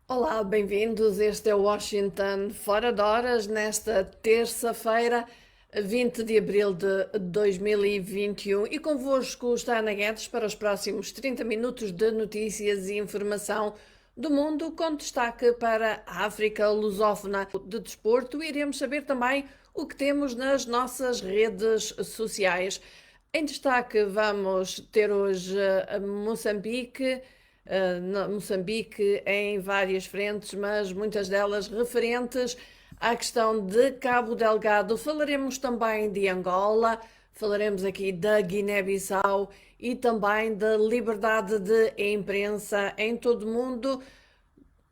Olá, bem-vindos. Este é o Washington Fora de Horas, nesta terça-feira, 20 de abril de 2021. E convosco está Ana Guedes para os próximos 30 minutos de notícias e informação do mundo, com destaque para a África lusófona de desporto. Iremos saber também o que temos nas nossas redes sociais. Em destaque, vamos ter hoje Moçambique. Moçambique em várias frentes, mas muitas delas referentes à questão de Cabo Delgado. Falaremos também de Angola, falaremos aqui da Guiné-Bissau e também da liberdade de imprensa em todo o mundo,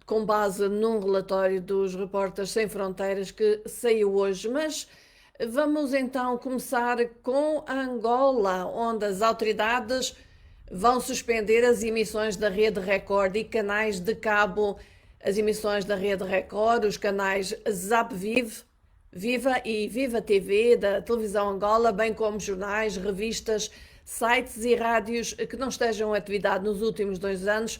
com base num relatório dos Repórteres Sem Fronteiras que saiu hoje. Mas vamos então começar com Angola, onde as autoridades vão suspender as emissões da Rede Record e canais de cabo, as emissões da Rede Record, os canais Zap Viva e Viva TV da televisão Angola, bem como jornais, revistas, sites e rádios que não estejam em atividade nos últimos 2 anos,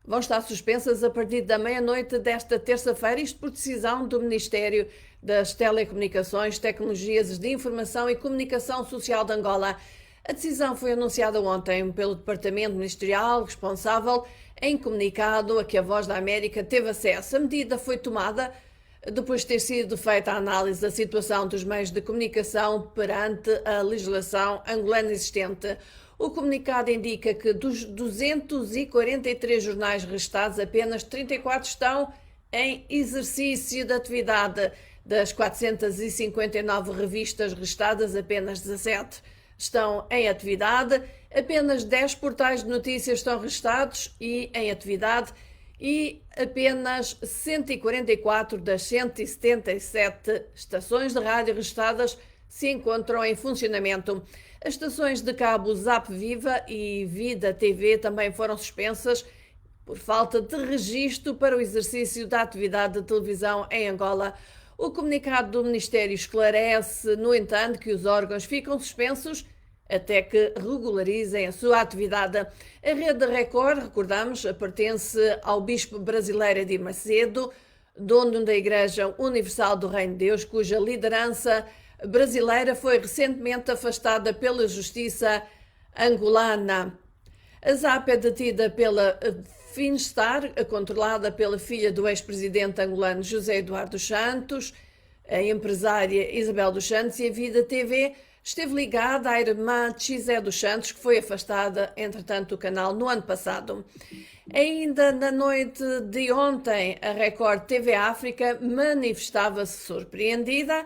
vão estar suspensas a partir da meia-noite desta terça-feira, isto por decisão do Ministério das Telecomunicações, Tecnologias de Informação e Comunicação Social de Angola. A decisão foi anunciada ontem pelo Departamento Ministerial responsável em comunicado a que a Voz da América teve acesso. A medida foi tomada depois de ter sido feita a análise da situação dos meios de comunicação perante a legislação angolana existente. O comunicado indica que dos 243 jornais restados, apenas 34 estão em exercício de atividade. Das 459 revistas restadas, apenas 17 estão em atividade, apenas 10 portais de notícias estão restados e em atividade e apenas 144 das 177 estações de rádio restadas se encontram em funcionamento. As estações de cabo Zap Viva e Vida TV também foram suspensas por falta de registro para o exercício da atividade de televisão em Angola. O comunicado do Ministério esclarece, no entanto, que os órgãos ficam suspensos até que regularizem a sua atividade. A Rede Record, recordamos, pertence ao bispo brasileiro Edir Macedo, dono da Igreja Universal do Reino de Deus, cuja liderança brasileira foi recentemente afastada pela justiça angolana. A ZAP é detida pela Finstar, controlada pela filha do ex-presidente angolano José Eduardo dos Santos, a empresária Isabel dos Santos, e a Vida TV esteve ligada à irmã Xé dos Santos, que foi afastada, entretanto, do canal no ano passado. Ainda na noite de ontem, a Record TV África manifestava-se surpreendida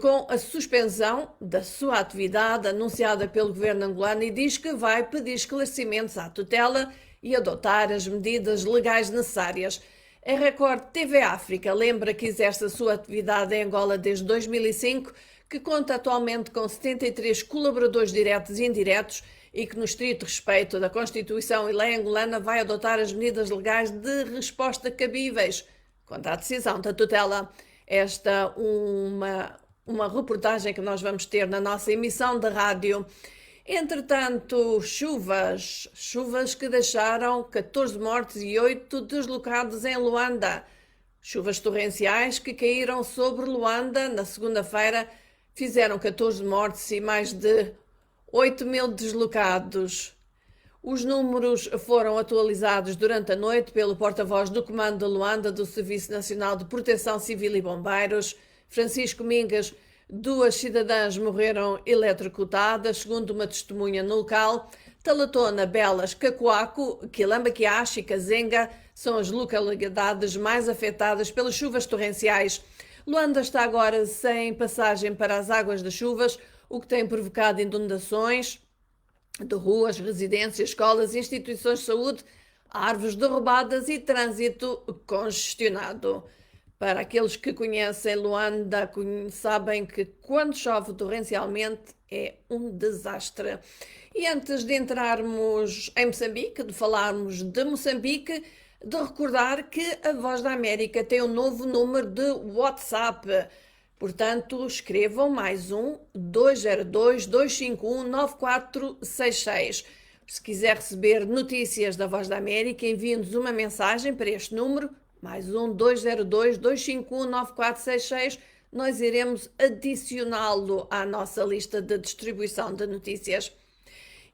com a suspensão da sua atividade anunciada pelo governo angolano e diz que vai pedir esclarecimentos à tutela e adotar as medidas legais necessárias. A Record TV África lembra que exerce a sua atividade em Angola desde 2005, que conta atualmente com 73 colaboradores diretos e indiretos e que, no estrito respeito da Constituição e lei angolana, vai adotar as medidas legais de resposta cabíveis quanto à decisão da tutela. Esta uma reportagem que nós vamos ter na nossa emissão de rádio. Entretanto, chuvas que deixaram 14 mortos e 8 deslocados em Luanda. Chuvas torrenciais que caíram sobre Luanda na segunda-feira fizeram 14 mortes e mais de 8.000 deslocados. Os números foram atualizados durante a noite pelo porta-voz do Comando de Luanda do Serviço Nacional de Proteção Civil e Bombeiros, Francisco Mingas. 2 cidadãs morreram eletrocutadas, segundo uma testemunha no local. Talatona, Belas, Cacoaco, Quilamba-Quiache e Cazenga são as localidades mais afetadas pelas chuvas torrenciais. Luanda está agora sem passagem para as águas das chuvas, o que tem provocado inundações de ruas, residências, escolas, instituições de saúde, árvores derrubadas e trânsito congestionado. Para aqueles que conhecem Luanda, sabem que quando chove torrencialmente é um desastre. E antes de entrarmos em Moçambique, de falarmos de Moçambique, de recordar que a Voz da América tem um novo número de WhatsApp. Portanto, escrevam mais um 202-251-9466. Se quiser receber notícias da Voz da América, envie-nos uma mensagem para este número mais um 202-251-9466. Nós iremos adicioná-lo à nossa lista de distribuição de notícias.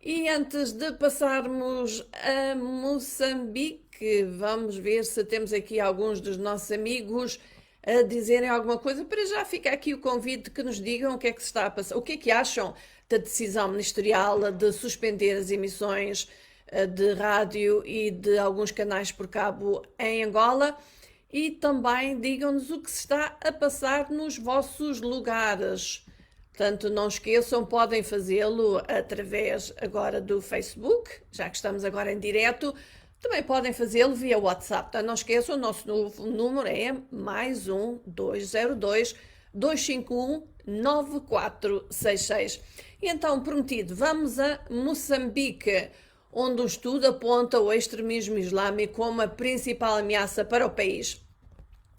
E antes de passarmos a Moçambique, vamos ver se temos aqui alguns dos nossos amigos a dizerem alguma coisa. Para já fica aqui o convite que nos digam o que é que se está a passar, o que é que acham da decisão ministerial de suspender as emissões de rádio e de alguns canais por cabo em Angola. E também digam-nos o que se está a passar nos vossos lugares. Portanto, não esqueçam, podem fazê-lo através agora do Facebook, já que estamos agora em direto. Também podem fazê-lo via WhatsApp. Portanto, não esqueçam, o nosso novo número é mais um 202-251-9466. E então, prometido, vamos a Moçambique, onde o estudo aponta o extremismo islâmico como a principal ameaça para o país.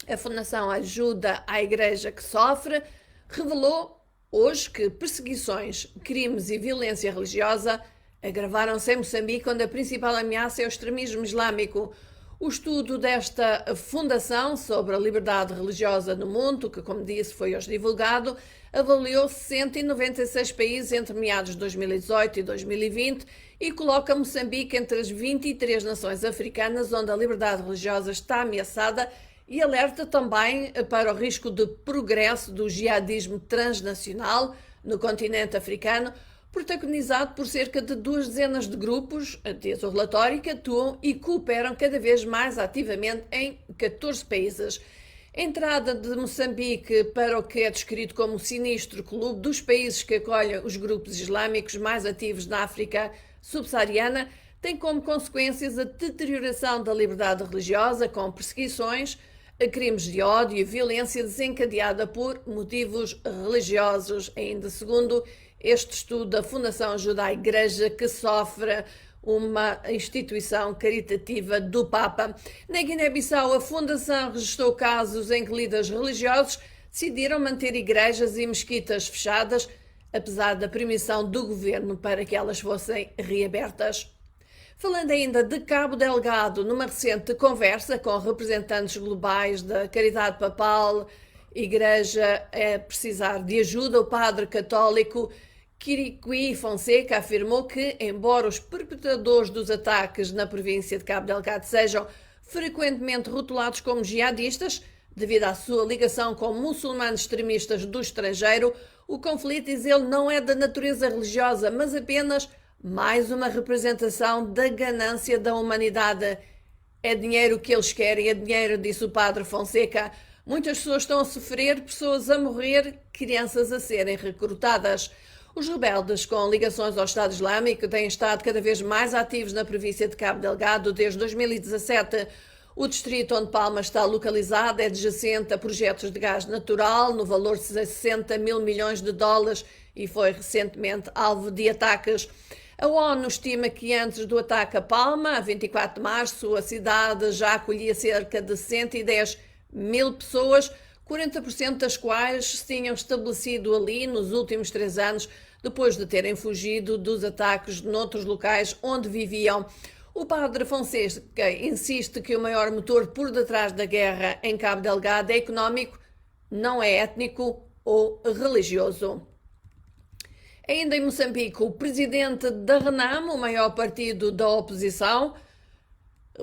A Fundação Ajuda à Igreja que Sofre revelou hoje que perseguições, crimes e violência religiosa agravaram-se em Moçambique, onde a principal ameaça é o extremismo islâmico. O estudo desta fundação sobre a liberdade religiosa no mundo, que, como disse, foi hoje divulgado, avaliou 196 países entre meados de 2018 e 2020 e coloca Moçambique entre as 23 nações africanas onde a liberdade religiosa está ameaçada e alerta também para o risco de progresso do jihadismo transnacional no continente africano, protagonizado por cerca de 2 dezenas de grupos, diz o relatório, que atuam e cooperam cada vez mais ativamente em 14 países. A entrada de Moçambique para o que é descrito como o sinistro clube dos países que acolhem os grupos islâmicos mais ativos na África subsaariana tem como consequências a deterioração da liberdade religiosa, com perseguições, crimes de ódio e violência desencadeada por motivos religiosos. Ainda segundo este estudo da Fundação Ajuda à Igreja que Sofre, uma instituição caritativa do Papa. Na Guiné-Bissau, a Fundação registrou casos em que líderes religiosos decidiram manter igrejas e mesquitas fechadas, apesar da permissão do governo para que elas fossem reabertas. Falando ainda de Cabo Delgado, numa recente conversa com representantes globais da Caridade Papal, Igreja a precisar de ajuda, o padre católico Quiriqui Fonseca afirmou que, embora os perpetradores dos ataques na província de Cabo Delgado sejam frequentemente rotulados como jihadistas, devido à sua ligação com muçulmanos extremistas do estrangeiro, o conflito, diz ele, não é da natureza religiosa, mas apenas mais uma representação da ganância da humanidade. É dinheiro que eles querem, é dinheiro, disse o padre Fonseca. Muitas pessoas estão a sofrer, pessoas a morrer, crianças a serem recrutadas. Os rebeldes com ligações ao Estado Islâmico têm estado cada vez mais ativos na província de Cabo Delgado desde 2017. O distrito onde Palma está localizado é adjacente a projetos de gás natural no valor de 60 mil milhões de dólares e foi recentemente alvo de ataques. A ONU estima que antes do ataque a Palma, a 24 de março, a cidade já acolhia cerca de 110 mil pessoas, 40% das quais se tinham estabelecido ali nos últimos 3 anos, depois de terem fugido dos ataques noutros locais onde viviam. O padre Fonseca insiste que o maior motor por detrás da guerra em Cabo Delgado é económico, não é étnico ou religioso. Ainda em Moçambique, o presidente da RENAM, o maior partido da oposição,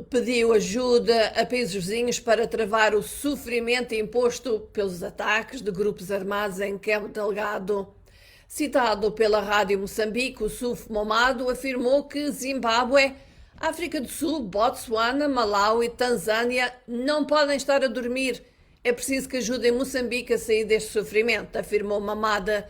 pediu ajuda a países vizinhos para travar o sofrimento imposto pelos ataques de grupos armados em Cabo Delgado. Citado pela Rádio Moçambique, o Suf Momado afirmou que Zimbábue, África do Sul, Botsuana, Malau e Tanzânia não podem estar a dormir. É preciso que ajudem Moçambique a sair deste sofrimento, afirmou Mamada.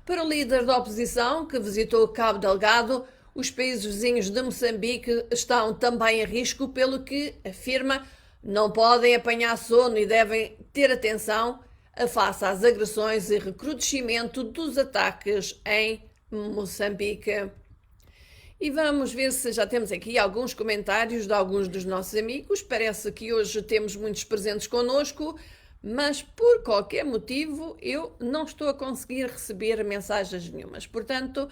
Para o líder da oposição, que visitou Cabo Delgado, os países vizinhos de Moçambique estão também em risco, pelo que, afirma, não podem apanhar sono e devem ter atenção face às agressões e recrudescimento dos ataques em Moçambique. E vamos ver se já temos aqui alguns comentários de alguns dos nossos amigos. Parece que hoje temos muitos presentes connosco, mas por qualquer motivo eu não estou a conseguir receber mensagens nenhumas. Portanto,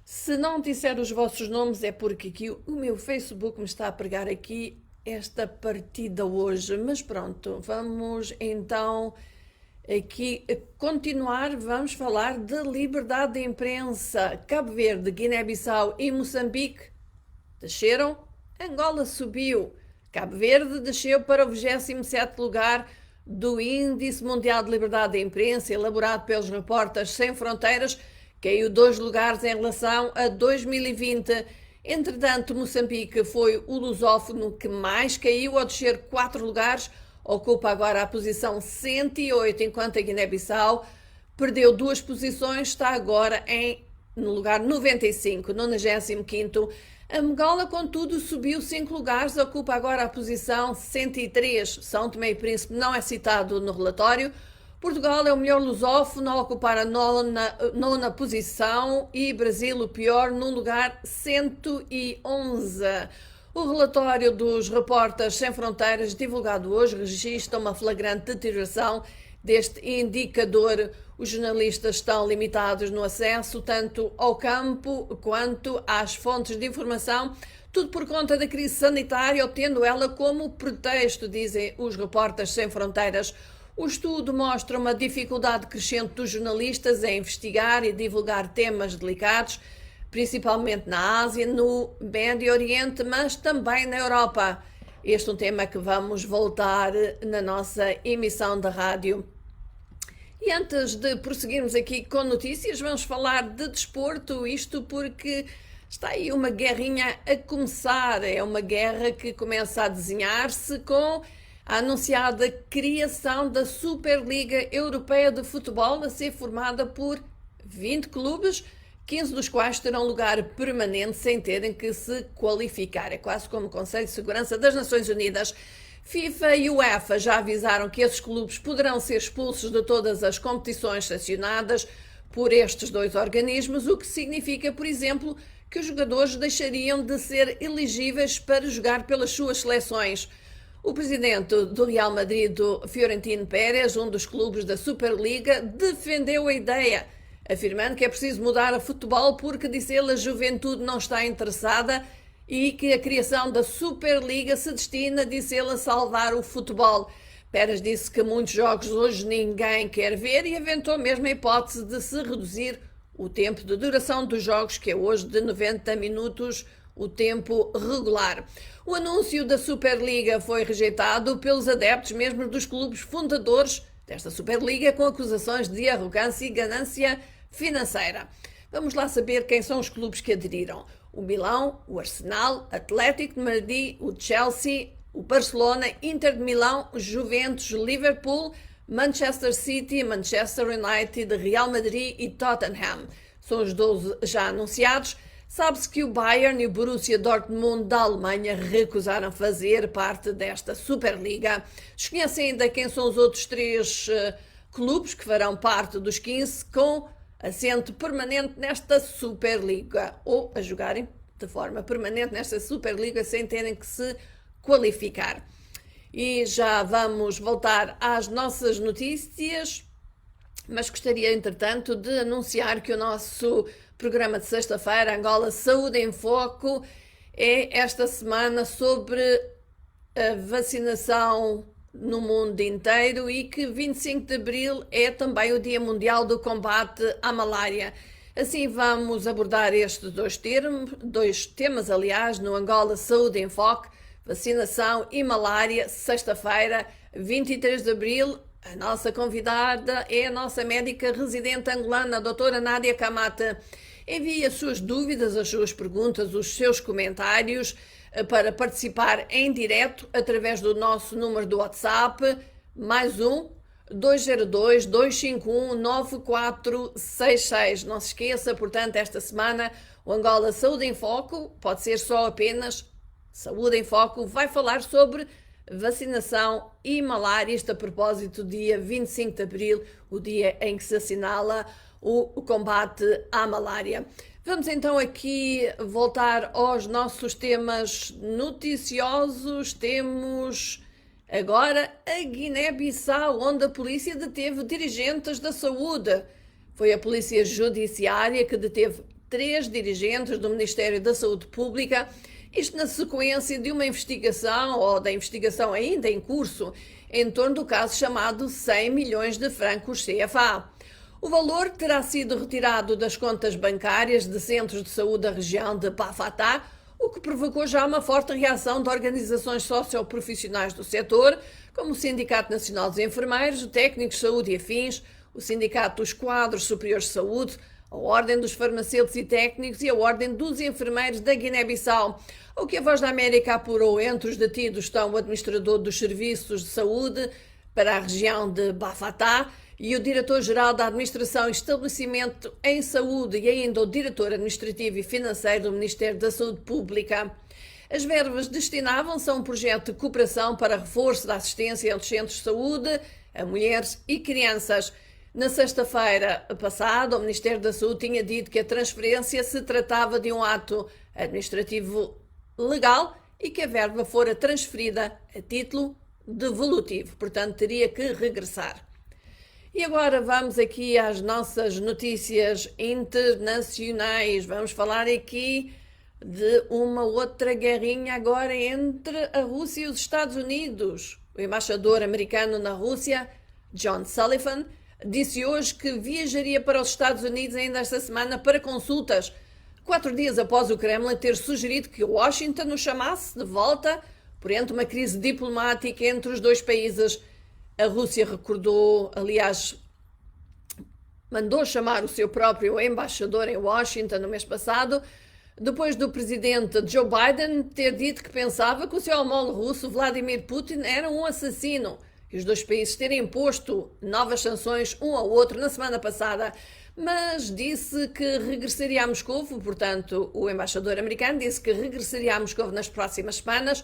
se não disser os vossos nomes é porque aqui o meu Facebook me está a pregar aqui esta partida hoje, mas pronto, vamos então aqui continuar. Vamos falar de liberdade de imprensa. Cabo Verde, Guiné-Bissau e Moçambique desceram, Angola subiu. Cabo Verde desceu para o 27º lugar do Índice Mundial de Liberdade de Imprensa, elaborado pelos Repórteres Sem Fronteiras, caiu 2 lugares em relação a 2020. Entretanto, Moçambique foi o lusófono que mais caiu, ao descer 4 lugares, ocupa agora a posição 108, enquanto a Guiné-Bissau perdeu 2 posições, está agora no lugar 95, 95º. Angola, contudo, subiu 5 lugares, ocupa agora a posição 103. São Tomé e Príncipe não é citado no relatório. Portugal é o melhor lusófono a ocupar a nona posição e Brasil o pior, no lugar 111. O relatório dos Repórteres Sem Fronteiras, divulgado hoje, registra uma flagrante deterioração deste indicador. Os jornalistas estão limitados no acesso tanto ao campo quanto às fontes de informação, tudo por conta da crise sanitária, tendo ela como pretexto, dizem os Repórteres Sem Fronteiras. O estudo mostra uma dificuldade crescente dos jornalistas em investigar e divulgar temas delicados, principalmente na Ásia, no Médio Oriente, mas também na Europa. Este é um tema que vamos voltar na nossa emissão da rádio. E antes de prosseguirmos aqui com notícias, vamos falar de desporto, isto porque está aí uma guerrinha a começar. É uma guerra que começa a desenhar-se com a anunciada criação da Superliga Europeia de Futebol, a ser formada por 20 clubes, 15 dos quais terão lugar permanente sem terem que se qualificar. É quase como o Conselho de Segurança das Nações Unidas. FIFA e UEFA já avisaram que esses clubes poderão ser expulsos de todas as competições sancionadas por estes 2 organismos, o que significa, por exemplo, que os jogadores deixariam de ser elegíveis para jogar pelas suas seleções. O presidente do Real Madrid, Florentino Pérez, um dos clubes da Superliga, defendeu a ideia, afirmando que é preciso mudar a futebol porque, disse ele, a juventude não está interessada e que a criação da Superliga se destina, disse ele, a salvar o futebol. Pérez disse que muitos jogos hoje ninguém quer ver e aventou mesmo a hipótese de se reduzir o tempo de duração dos jogos, que é hoje de 90 minutos, o tempo regular. O anúncio da Superliga foi rejeitado pelos adeptos mesmo dos clubes fundadores desta Superliga, com acusações de arrogância e ganância financeira. Vamos lá saber quem são os clubes que aderiram. O Milão, o Arsenal, Atlético de Madrid, o Chelsea, o Barcelona, Inter de Milão, Juventus, Liverpool, Manchester City, Manchester United, Real Madrid e Tottenham. São os 12 já anunciados. Sabe-se que o Bayern e o Borussia Dortmund da Alemanha recusaram fazer parte desta Superliga. Desconhecem ainda quem são os outros 3 clubes que farão parte dos 15 com assento permanente nesta Superliga, ou a jogarem de forma permanente nesta Superliga sem terem que se qualificar. E já vamos voltar às nossas notícias, mas gostaria, entretanto, de anunciar que o nosso programa de sexta-feira, Angola Saúde em Foco, é esta semana sobre a vacinação no mundo inteiro e que 25 de abril é também o Dia Mundial do Combate à Malária. Assim vamos abordar estes 2 temas, aliás, no Angola Saúde em Foco, vacinação e malária, sexta-feira, 23 de abril. A nossa convidada é a nossa médica residente angolana, a doutora Nádia Camate. Envie as suas dúvidas, as suas perguntas, os seus comentários para participar em direto através do nosso número do WhatsApp, +1 202 251 9466. Não se esqueça, portanto, esta semana o Angola Saúde em Foco, pode ser só apenas Saúde em Foco, vai falar sobre vacinação e malária, isto a propósito do dia 25 de abril, o dia em que se assinala o combate à malária. Vamos então aqui voltar aos nossos temas noticiosos. Temos agora a Guiné-Bissau, onde a polícia deteve dirigentes da saúde. Foi a polícia judiciária que deteve 3 dirigentes do Ministério da Saúde Pública Isto na sequência de uma investigação, ou da investigação ainda em curso, em torno do caso chamado 100 milhões de francos CFA. O valor terá sido retirado das contas bancárias de centros de saúde da região de Bafatá, o que provocou já uma forte reação de organizações socioprofissionais do setor, como o Sindicato Nacional dos Enfermeiros, o Técnicos de Saúde e Afins, o Sindicato dos Quadros Superiores de Saúde, a Ordem dos Farmacêuticos e Técnicos e a Ordem dos Enfermeiros da Guiné-Bissau. O que a Voz da América apurou, entre os detidos estão o administrador dos Serviços de Saúde para a região de Bafatá e o diretor-geral da Administração e Estabelecimento em Saúde e ainda o diretor administrativo e financeiro do Ministério da Saúde Pública. As verbas destinavam-se a um projeto de cooperação para reforço da assistência aos centros de saúde a mulheres e crianças. Na sexta-feira passada, o Ministério da Saúde tinha dito que a transferência se tratava de um ato administrativo legal e que a verba fora transferida a título devolutivo, portanto teria que regressar. E agora vamos aqui às nossas notícias internacionais. Vamos falar aqui de uma outra guerrinha agora entre a Rússia e os Estados Unidos. O embaixador americano na Rússia, John Sullivan, disse hoje que viajaria para os Estados Unidos ainda esta semana para consultas, 4 dias após o Kremlin ter sugerido que Washington o chamasse de volta por entre uma crise diplomática entre os dois países. A Rússia recordou, aliás, mandou chamar o seu próprio embaixador em Washington no mês passado, depois do presidente Joe Biden ter dito que pensava que o seu homólogo russo, Vladimir Putin, era um assassino, e os dois países terem imposto novas sanções um ao outro na semana passada, mas disse que regressaria a Moscou, portanto, o embaixador americano disse que regressaria a Moscou nas próximas semanas,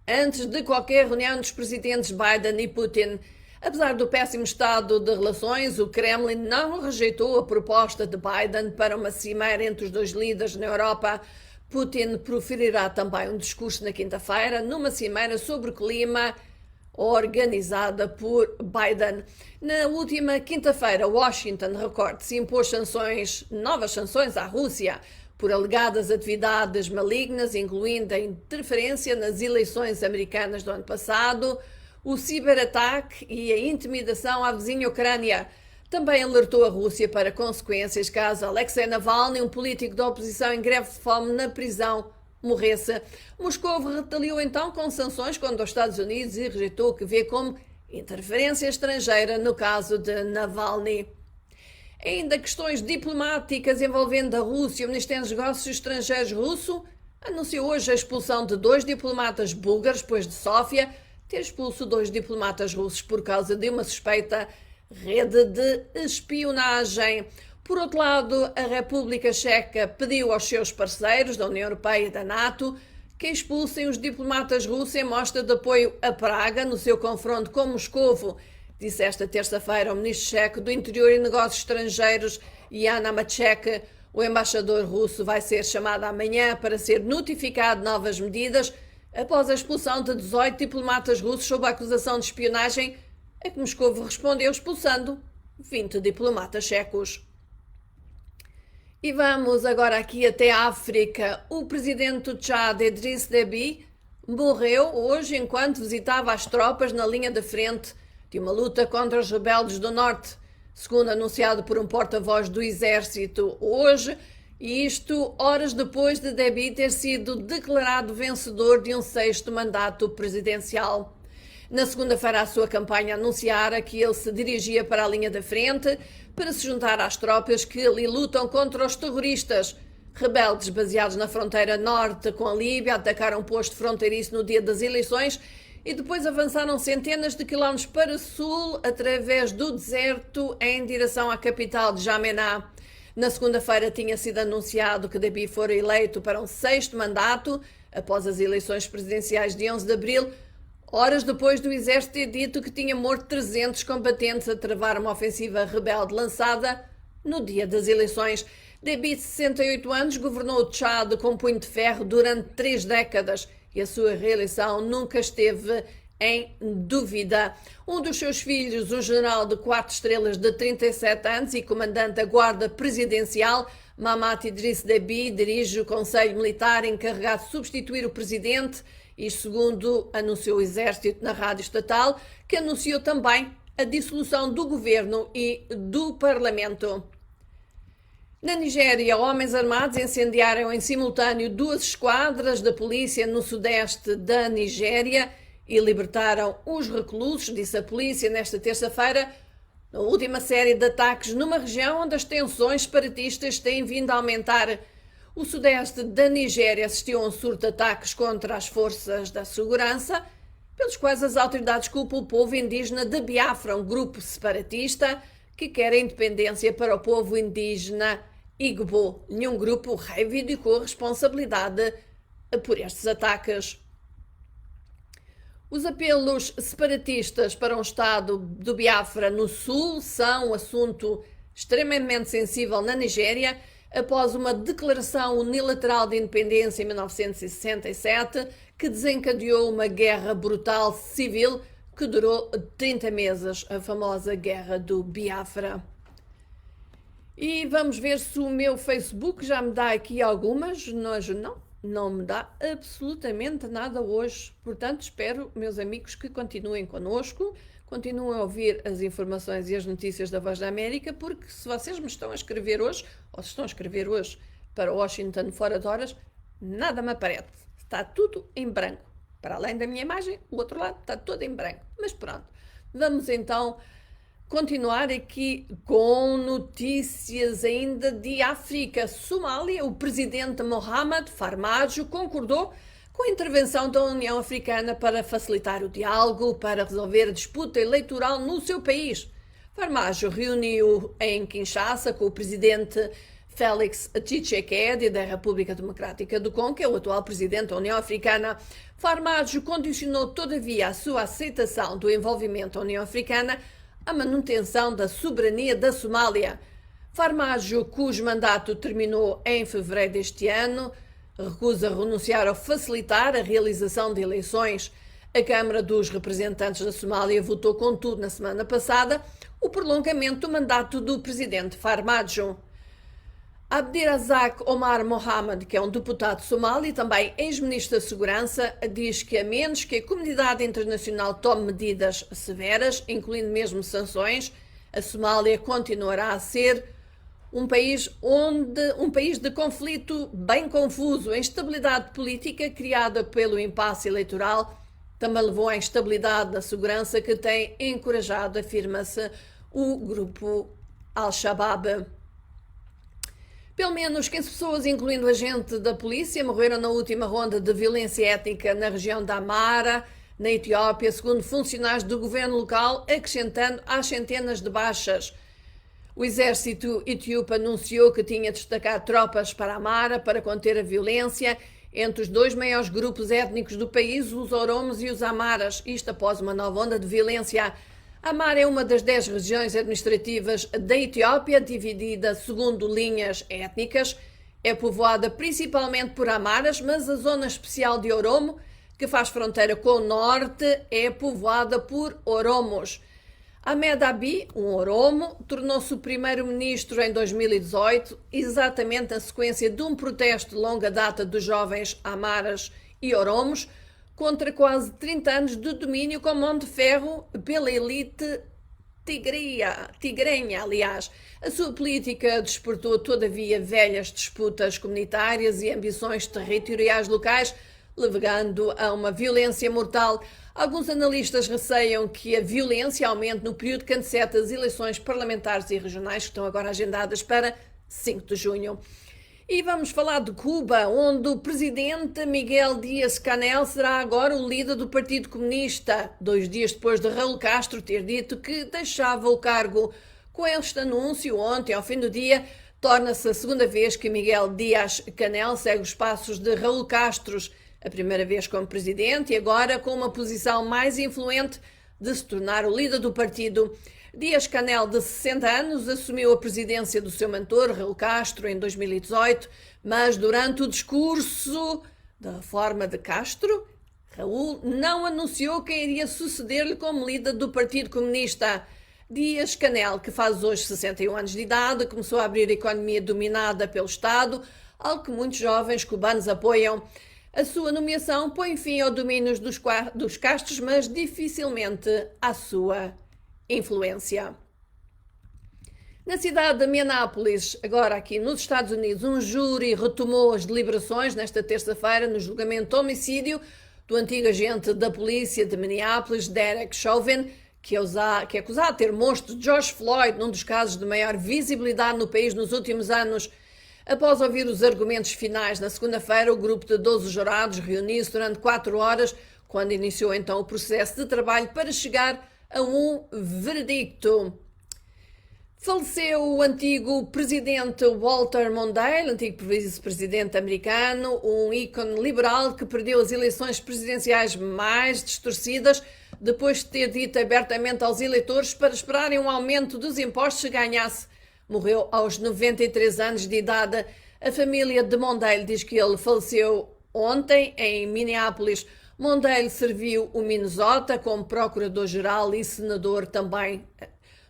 antes de qualquer reunião dos presidentes Biden e Putin. Apesar do péssimo estado de relações, o Kremlin não rejeitou a proposta de Biden para uma cimeira entre os dois líderes na Europa. Putin proferirá também um discurso na quinta-feira, numa cimeira sobre clima organizada por Biden. Na última quinta-feira, Washington, recorde-se, impôs novas sanções à Rússia por alegadas atividades malignas, incluindo a interferência nas eleições americanas do ano passado, o ciberataque e a intimidação à vizinha Ucrânia. Também alertou a Rússia para consequências caso Alexei Navalny, um político da oposição em greve de fome na prisão, morresse. Moscou retaliou então com sanções contra os Estados Unidos e rejeitou o que vê como interferência estrangeira no caso de Navalny. Ainda questões diplomáticas envolvendo a Rússia. O Ministério dos Negócios Estrangeiros russo anunciou hoje a expulsão de 2 diplomatas búlgaros, depois de Sófia ter expulso 2 diplomatas russos por causa de uma suspeita rede de espionagem. Por outro lado, a República Checa pediu aos seus parceiros da União Europeia e da NATO que expulsem os diplomatas russos em mostra de apoio a Praga no seu confronto com Moscovo, disse esta terça-feira o ministro checo do Interior e Negócios Estrangeiros, Jan Macek. O embaixador russo vai ser chamado amanhã para ser notificado de novas medidas após a expulsão de 18 diplomatas russos sob a acusação de espionagem, a que Moscovo respondeu expulsando 20 diplomatas checos. E vamos agora aqui até a África. O presidente do Tchad, Idriss Déby, morreu hoje enquanto visitava as tropas na linha de frente de uma luta contra os rebeldes do Norte, segundo anunciado por um porta-voz do Exército hoje, e isto horas depois de Déby ter sido declarado vencedor de um 6º mandato presidencial. Na segunda-feira, a sua campanha anunciara que ele se dirigia para a linha da frente para se juntar às tropas que ali lutam contra os terroristas. Rebeldes baseados na fronteira norte com a Líbia atacaram um posto fronteiriço no dia das eleições e depois avançaram centenas de quilómetros para o sul através do deserto em direção à capital de Jamená. Na segunda-feira tinha sido anunciado que Déby fora eleito para um 6º mandato após as eleições presidenciais de 11 de abril, horas depois do exército ter dito que tinha morto 300 combatentes a travar uma ofensiva rebelde lançada no dia das eleições. Déby, de 68 anos, governou o Tchad com um punho de ferro durante 3 décadas e a sua reeleição nunca esteve em dúvida. Um dos seus filhos, um general de 4 estrelas de 37 anos e comandante da Guarda Presidencial, Mahamat Idriss Déby dirige o Conselho Militar encarregado de substituir o presidente, isto segundo anunciou o Exército na rádio estatal, que anunciou também a dissolução do governo e do parlamento. Na Nigéria, homens armados incendiaram em simultâneo 2 esquadras da polícia no sudeste da Nigéria e libertaram os reclusos, disse a polícia nesta terça-feira, na última série de ataques numa região onde as tensões separatistas têm vindo a aumentar. O sudeste da Nigéria assistiu a um surto de ataques contra as forças da segurança, pelos quais as autoridades culpam o povo indígena de Biafra, um grupo separatista que quer a independência para o povo indígena Igbo. Nenhum grupo reivindicou responsabilidade por estes ataques. Os apelos separatistas para um Estado do Biafra no Sul são um assunto extremamente sensível na Nigéria, após uma declaração unilateral de independência em 1967, que desencadeou uma guerra brutal civil que durou 30 meses, a famosa Guerra do Biafra. E vamos ver se o meu Facebook já me dá aqui algumas. Não me dá absolutamente nada hoje. Portanto, espero, meus amigos, que continuem connosco, continuem a ouvir as informações e as notícias da Voz da América, porque se vocês me estão a escrever hoje, ou se estão a escrever hoje para Washington fora de horas, nada me aparece. Está tudo em branco. Para além da minha imagem, o outro lado está todo em branco. Mas pronto, vamos então continuar aqui com notícias ainda de África. Somália, o presidente Mohamed Farmajo concordou com a intervenção da União Africana para facilitar o diálogo para resolver a disputa eleitoral no seu país. Farmajo reuniu em Kinshasa com o presidente Félix Tshisekedi da República Democrática do Congo, que é o atual presidente da União Africana. Farmajo condicionou, todavia, a sua aceitação do envolvimento da União Africana à manutenção da soberania da Somália. Farmajo, cujo mandato terminou em fevereiro deste ano, recusa renunciar ou facilitar a realização de eleições. A Câmara dos Representantes da Somália votou, contudo, na semana passada, o prolongamento do mandato do presidente Farmajo. Abdirazak Omar Mohamed, que é um deputado somali e também ex-ministro da Segurança, diz que a menos que a comunidade internacional tome medidas severas, incluindo mesmo sanções, a Somália continuará a ser um país de conflito bem confuso. A instabilidade política criada pelo impasse eleitoral também levou à instabilidade da segurança que tem encorajado, afirma-se, o grupo Al-Shabaab. Pelo menos 15 pessoas, incluindo agente da polícia, morreram na última ronda de violência étnica na região da Amhara, na Etiópia, segundo funcionários do governo local, acrescentando às centenas de baixas. O exército etíope anunciou que tinha destacado tropas para a Amhara para conter a violência entre os 2 maiores grupos étnicos do país, os Oromos e os Amaras, isto após uma nova onda de violência. A Amhara é uma das 10 regiões administrativas da Etiópia, dividida segundo linhas étnicas. É povoada principalmente por Amaras, mas a zona especial de Oromo, que faz fronteira com o norte, é povoada por Oromos. Ahmed Abiy, um Oromo, tornou-se o primeiro-ministro em 2018, exatamente na sequência de um protesto de longa data dos jovens Amaras e Oromos, contra quase 30 anos de domínio com mão de ferro pela elite tigrenha, aliás. A sua política despertou, todavia, velhas disputas comunitárias e ambições territoriais locais, levando a uma violência mortal. Alguns analistas receiam que a violência aumente no período que antecede as eleições parlamentares e regionais, que estão agora agendadas para 5 de junho. E vamos falar de Cuba, onde o presidente Miguel Díaz-Canel será agora o líder do Partido Comunista, 2 dias depois de Raul Castro ter dito que deixava o cargo. Com este anúncio, ontem, ao fim do dia, torna-se a segunda vez que Miguel Díaz-Canel segue os passos de Raul Castro, a primeira vez como presidente e agora com uma posição mais influente de se tornar o líder do partido. Díaz-Canel, de 60 anos, assumiu a presidência do seu mentor, Raul Castro, em 2018, mas durante o discurso da reforma de Castro, Raul não anunciou quem iria suceder-lhe como líder do Partido Comunista. Dias-Canel, que faz hoje 61 anos de idade, começou a abrir a economia dominada pelo Estado, algo que muitos jovens cubanos apoiam. A sua nomeação põe fim ao domínio dos castos, mas dificilmente à sua influência. Na cidade de Minneapolis, agora aqui nos Estados Unidos, um júri retomou as deliberações nesta terça-feira no julgamento de homicídio do antigo agente da polícia de Minneapolis, Derek Chauvin, que é acusado de ter morto George Floyd num dos casos de maior visibilidade no país nos últimos anos. Após ouvir os argumentos finais na segunda-feira, o grupo de 12 jurados reuniu-se durante 4 horas, quando iniciou então o processo de trabalho para chegar a um veredicto. Faleceu o antigo presidente Walter Mondale, antigo vice-presidente americano, um ícone liberal que perdeu as eleições presidenciais mais distorcidas depois de ter dito abertamente aos eleitores para esperarem um aumento dos impostos se ganhasse. Morreu aos 93 anos de idade. A família de Mondale diz que ele faleceu ontem em Minneapolis. Mondale serviu o Minnesota como procurador-geral e senador também.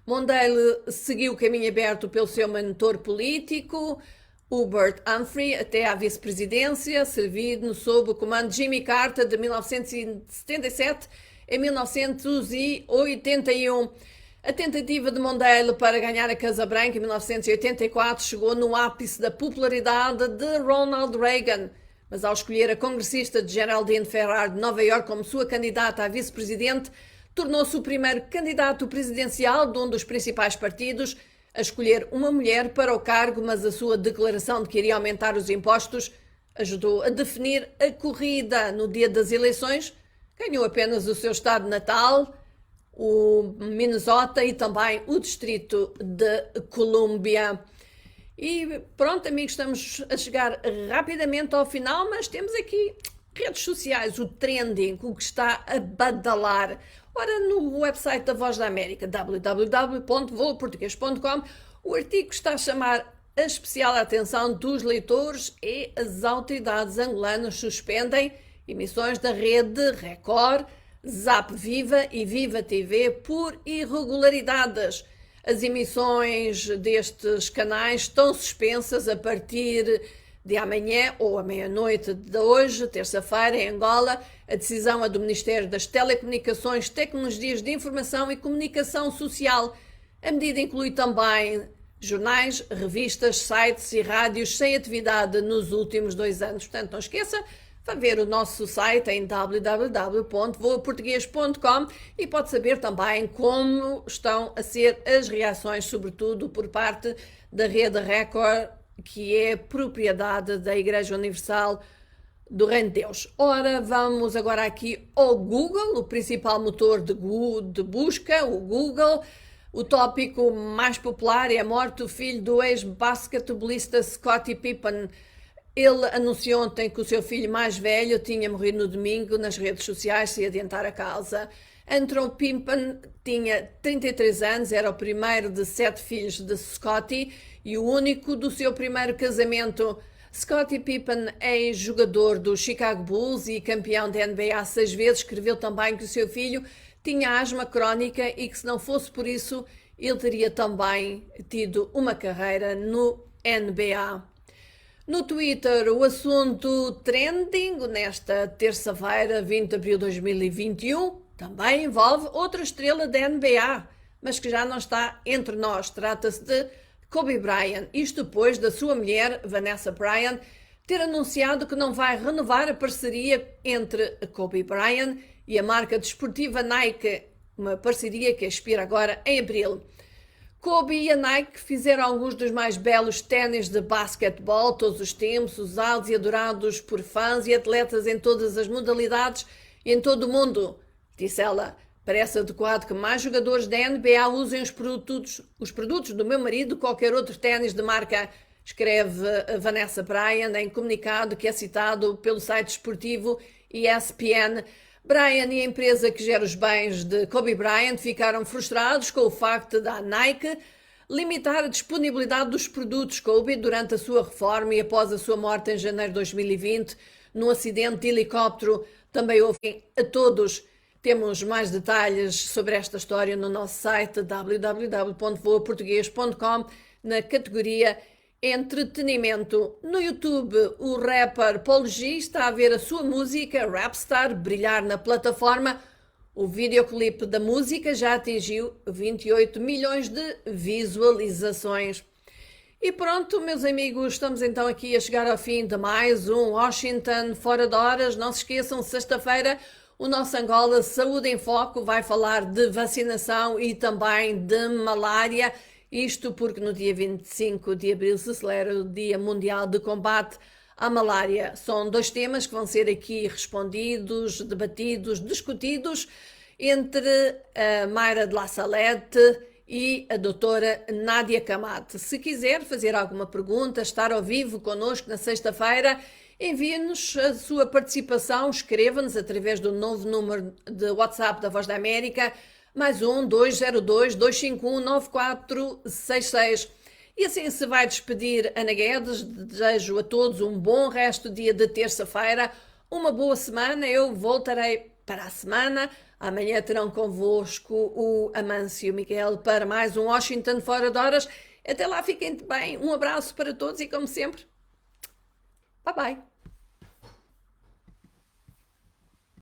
Mondale seguiu o caminho aberto pelo seu mentor político, Hubert Humphrey, até à vice-presidência, servindo sob o comando de Jimmy Carter de 1977 a 1981. A tentativa de Mondale para ganhar a Casa Branca em 1984 chegou no ápice da popularidade de Ronald Reagan, mas ao escolher a congressista Geraldine Ferrar de Nova York como sua candidata a vice-presidente, tornou-se o primeiro candidato presidencial de um dos principais partidos a escolher uma mulher para o cargo, mas a sua declaração de que iria aumentar os impostos ajudou a definir a corrida. No dia das eleições, ganhou apenas o seu estado natal, o Minnesota e também o Distrito de Colômbia. E pronto, amigos, estamos a chegar rapidamente ao final, mas temos aqui redes sociais, o trending, o que está a badalar. Ora, no website da Voz da América, www.voaportugues.com, o artigo está a chamar a especial atenção dos leitores e as autoridades angolanas suspendem emissões da rede Record, Zap Viva e Viva TV por irregularidades. As emissões destes canais estão suspensas a partir de amanhã ou à meia-noite de hoje, terça-feira, em Angola. A decisão é do Ministério das Telecomunicações, Tecnologias de Informação e Comunicação Social. A medida inclui também jornais, revistas, sites e rádios sem atividade nos últimos 2 anos. Portanto, não esqueça, vá ver o nosso site em www.voaportugues.com e pode saber também como estão a ser as reações, sobretudo por parte da Rede Record, que é propriedade da Igreja Universal do Reino de Deus. Ora, vamos agora aqui ao Google, o principal motor de busca, o Google. O tópico mais popular é a morte do filho do ex-basquetebolista Scottie Pippen. Ele anunciou ontem que o seu filho mais velho tinha morrido no domingo nas redes sociais sem adiantar a causa. Andrew Pippen tinha 33 anos, era o primeiro de 7 filhos de Scottie e o único do seu primeiro casamento. Scottie Pippen, ex-jogador do Chicago Bulls e campeão da NBA 6 vezes, escreveu também que o seu filho tinha asma crónica e que se não fosse por isso, ele teria também tido uma carreira no NBA. No Twitter, o assunto trending nesta terça-feira, 20 de abril de 2021, também envolve outra estrela da NBA, mas que já não está entre nós. Trata-se de Kobe Bryant, isto depois da sua mulher, Vanessa Bryant, ter anunciado que não vai renovar a parceria entre a Kobe Bryant e a marca desportiva Nike, uma parceria que expira agora em abril. Kobe e a Nike fizeram alguns dos mais belos ténis de basquetebol todos os tempos, usados e adorados por fãs e atletas em todas as modalidades e em todo o mundo, disse ela. Parece adequado que mais jogadores da NBA usem os produtos do meu marido, qualquer outro ténis de marca, escreve Vanessa Bryant em comunicado que é citado pelo site esportivo ESPN. Bryant e a empresa que gera os bens de Kobe Bryant ficaram frustrados com o facto da Nike limitar a disponibilidade dos produtos Kobe durante a sua reforma e após a sua morte em janeiro de 2020, num acidente de helicóptero. Também houve a todos. Temos mais detalhes sobre esta história no nosso site www.voaportugues.com na categoria Entretenimento. No YouTube, o rapper Paulo G está a ver a sua música Rapstar brilhar na plataforma. O videoclipe da música já atingiu 28 milhões de visualizações. E pronto, meus amigos, estamos então aqui a chegar ao fim de mais um Washington Fora de Horas. Não se esqueçam, sexta-feira, o nosso Angola Saúde em Foco vai falar de vacinação e também de malária. Isto porque no dia 25 de abril se celebra o Dia Mundial de Combate à Malária. São dois temas que vão ser aqui respondidos, debatidos, discutidos entre a Mayra de La Salette e a doutora Nádia Camate. Se quiser fazer alguma pergunta, estar ao vivo connosco na sexta-feira, envie-nos a sua participação, escreva-nos através do novo número de WhatsApp da Voz da América, +1 202 251 9466. E assim se vai despedir Ana Guedes. Desejo a todos um bom resto de dia de terça-feira, uma boa semana. Eu voltarei para a semana. Amanhã terão convosco o Amâncio Miguel para mais um Washington Fora de Horas. Até lá, fiquem bem. Um abraço para todos e, como sempre, bye bye.